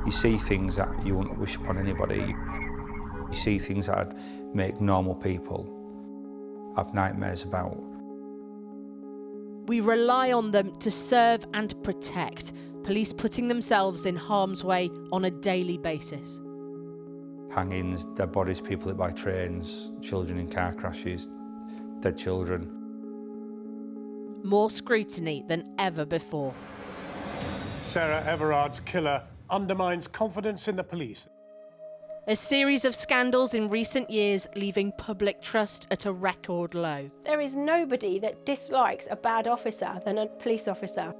You see things that you wouldn't wish upon anybody. You see things that make normal people have nightmares about. We rely on them to serve and protect, police putting themselves in harm's way on a daily basis. Hangings, dead bodies, people hit by trains, children in car crashes, dead children. More scrutiny than ever before. Sarah Everard's killer undermines confidence in the police. A series of scandals in recent years leaving public trust at a record low. There is nobody that dislikes a bad officer than a police officer.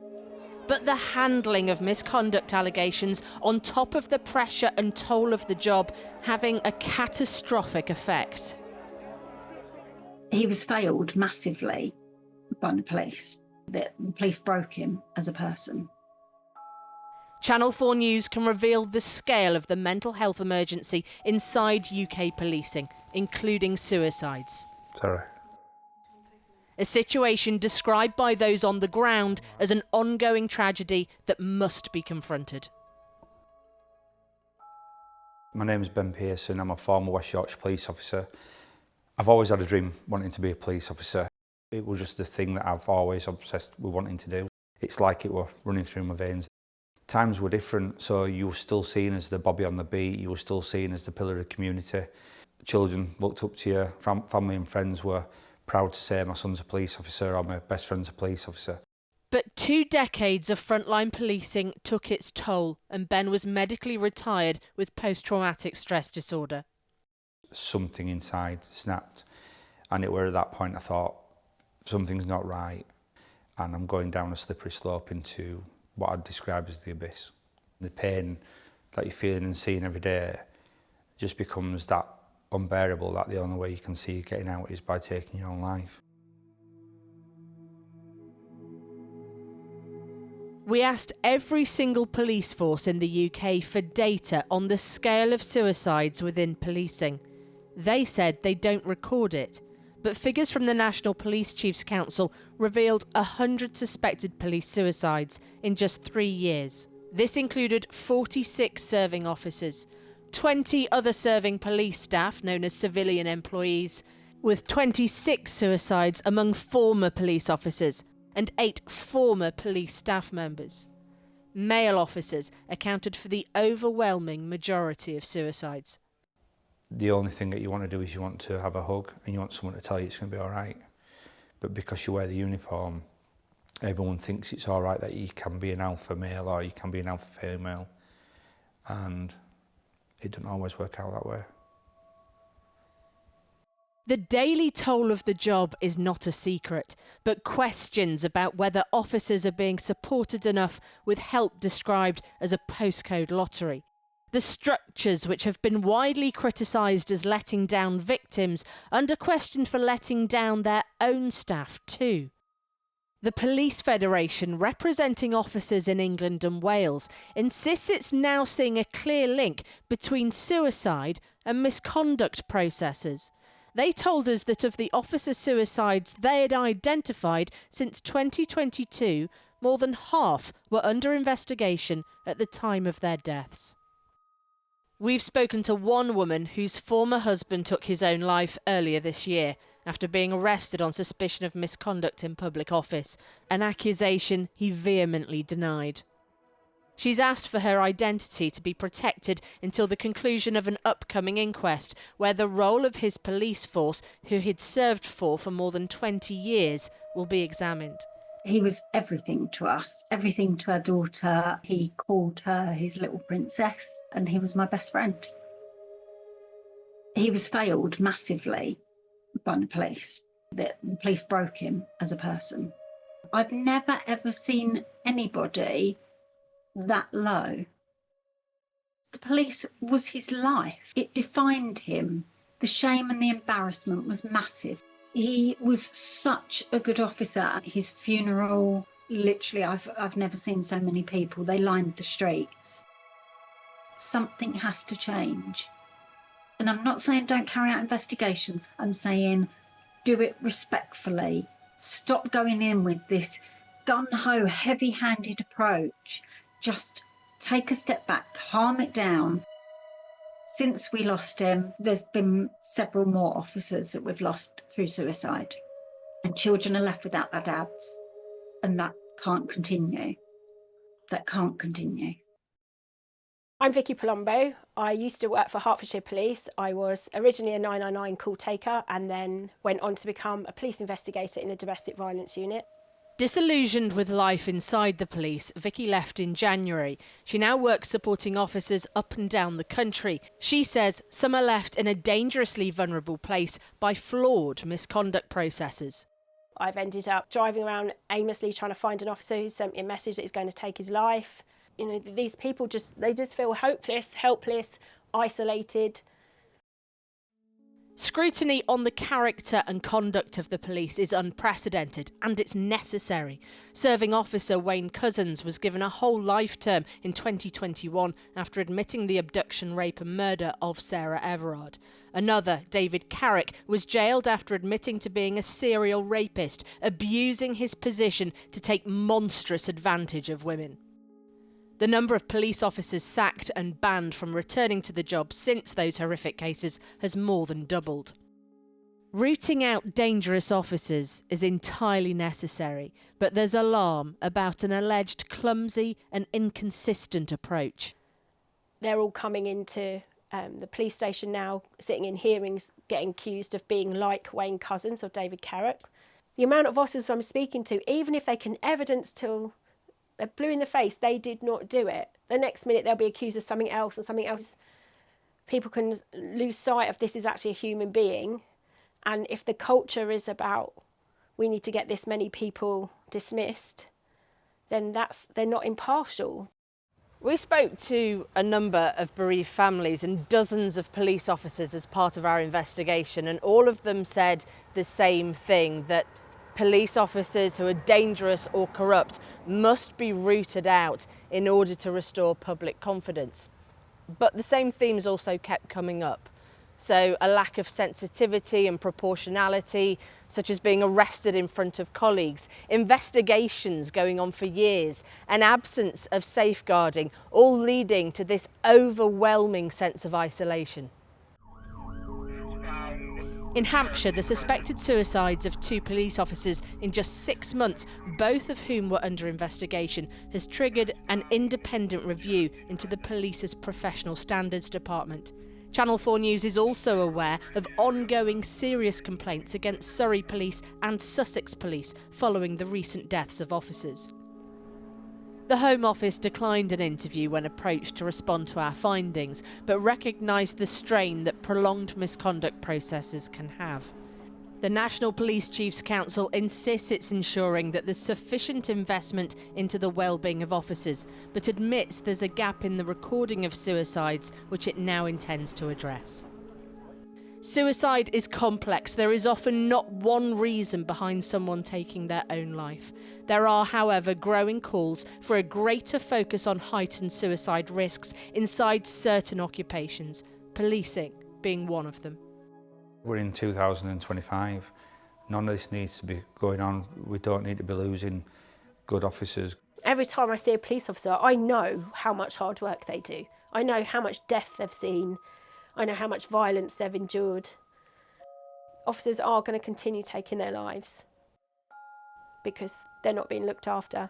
But the handling of misconduct allegations on top of the pressure and toll of the job having a catastrophic effect. He was failed massively by the police. The police broke him as a person. Channel 4 News can reveal the scale of the mental health emergency inside UK policing, including suicides. Sorry. A situation described by those on the ground as an ongoing tragedy that must be confronted. My name is Ben Pearson. I'm a former West Yorkshire police officer. I've always had a dream wanting to be a police officer. It was just the thing that I've always obsessed with wanting to do. It's like it were running through my veins. Times were different, so you were still seen as the Bobby on the beat, you were still seen as the pillar of the community. Children looked up to you, family and friends were proud to say my son's a police officer or my best friend's a police officer. But 2 decades of frontline policing took its toll, and Ben was medically retired with post-traumatic stress disorder. Something inside snapped, and it were at that point I thought, something's not right, and I'm going down a slippery slope into what I'd describe as the abyss. The pain that you're feeling and seeing every day just becomes that unbearable that the only way you can see you getting out is by taking your own life. We asked every single police force in the UK for data on the scale of suicides within policing. They said they don't record it, but figures from the National Police Chiefs Council revealed 100 suspected police suicides in just 3 years. This included 46 serving officers, 20 other serving police staff known as civilian employees, with 26 suicides among former police officers and 8 former police staff members. Male officers accounted for the overwhelming majority of suicides. The only thing that you want to do is you want to have a hug and you want someone to tell you it's going to be all right. But because you wear the uniform, everyone thinks it's all right that you can be an alpha male or you can be an alpha female. And it doesn't always work out that way. The daily toll of the job is not a secret, but questions about whether officers are being supported enough with help described as a postcode lottery. The structures which have been widely criticised as letting down victims under question for letting down their own staff too. The Police Federation, representing officers in England and Wales, insists it's now seeing a clear link between suicide and misconduct processes. They told us that of the officer suicides they had identified since 2022, more than half were under investigation at the time of their deaths. We've spoken to one woman whose former husband took his own life earlier this year after being arrested on suspicion of misconduct in public office, an accusation he vehemently denied. She's asked for her identity to be protected until the conclusion of an upcoming inquest where the role of his police force, who he'd served for more than 20 years, will be examined. He was everything to us, everything to our daughter. He called her his little princess, and he was my best friend. He was failed massively by the police. The police broke him as a person. I've never ever seen anybody that low. The police was his life. It defined him. The shame and the embarrassment was massive. He was such a good officer. At his funeral, literally, I've never seen so many people. They lined the streets. Something has to change. And I'm not saying don't carry out investigations. I'm saying do it respectfully. Stop going in with this gung-ho, heavy-handed approach. just take a step back, calm it down. Since we lost him, there's been several more officers that we've lost through suicide. And children are left without their dads. And that can't continue. That can't continue. I'm Vicky Palumbo. I used to work for Hertfordshire Police. I was originally a 999 call taker and then went on to become a police investigator in the domestic violence unit. Disillusioned with life inside the police, Vicky left in January. She now works supporting officers up and down the country. She says some are left in a dangerously vulnerable place by flawed misconduct processes. I've ended up driving around aimlessly trying to find an officer who sent me a message that is going to take his life. You know, these people just feel hopeless, helpless, isolated. Scrutiny on the character and conduct of the police is unprecedented and it's necessary. Serving officer Wayne Cousins was given a whole life term in 2021 after admitting the abduction, rape and murder of Sarah Everard. Another, David Carrick, was jailed after admitting to being a serial rapist, abusing his position to take monstrous advantage of women. The number of police officers sacked and banned from returning to the job since those horrific cases has more than doubled. Rooting out dangerous officers is entirely necessary, but there's alarm about an alleged clumsy and inconsistent approach. They're all coming into the police station now, sitting in hearings, getting accused of being like Wayne Cousins or David Carrick. The amount of officers I'm speaking to, even if they can evidence till they're blue in the face, they did not do it. The next minute they'll be accused of something else and something else. People can lose sight of this is actually a human being. And if the culture is about we need to get this many people dismissed, then they're not impartial. We spoke to a number of bereaved families and dozens of police officers as part of our investigation, and all of them said the same thing, that police officers who are dangerous or corrupt must be rooted out in order to restore public confidence. But the same themes also kept coming up. So a lack of sensitivity and proportionality, such as being arrested in front of colleagues, investigations going on for years, an absence of safeguarding, all leading to this overwhelming sense of isolation. In Hampshire, the suspected suicides of 2 police officers in just 6 months, both of whom were under investigation, has triggered an independent review into the police's professional standards department. Channel 4 News is also aware of ongoing serious complaints against Surrey Police and Sussex Police following the recent deaths of officers. The Home Office declined an interview when approached to respond to our findings, but recognised the strain that prolonged misconduct processes can have. The National Police Chiefs Council insists it's ensuring that there's sufficient investment into the well-being of officers, but admits there's a gap in the recording of suicides, which it now intends to address. Suicide is complex. There is often not one reason behind someone taking their own life. There are, however, growing calls for a greater focus on heightened suicide risks inside certain occupations, policing being one of them. We're in 2025. None of this needs to be going on. We don't need to be losing good officers. Every time I see a police officer, I know how much hard work they do. I know how much death they've seen. I know how much violence they've endured. Officers are going to continue taking their lives because they're not being looked after.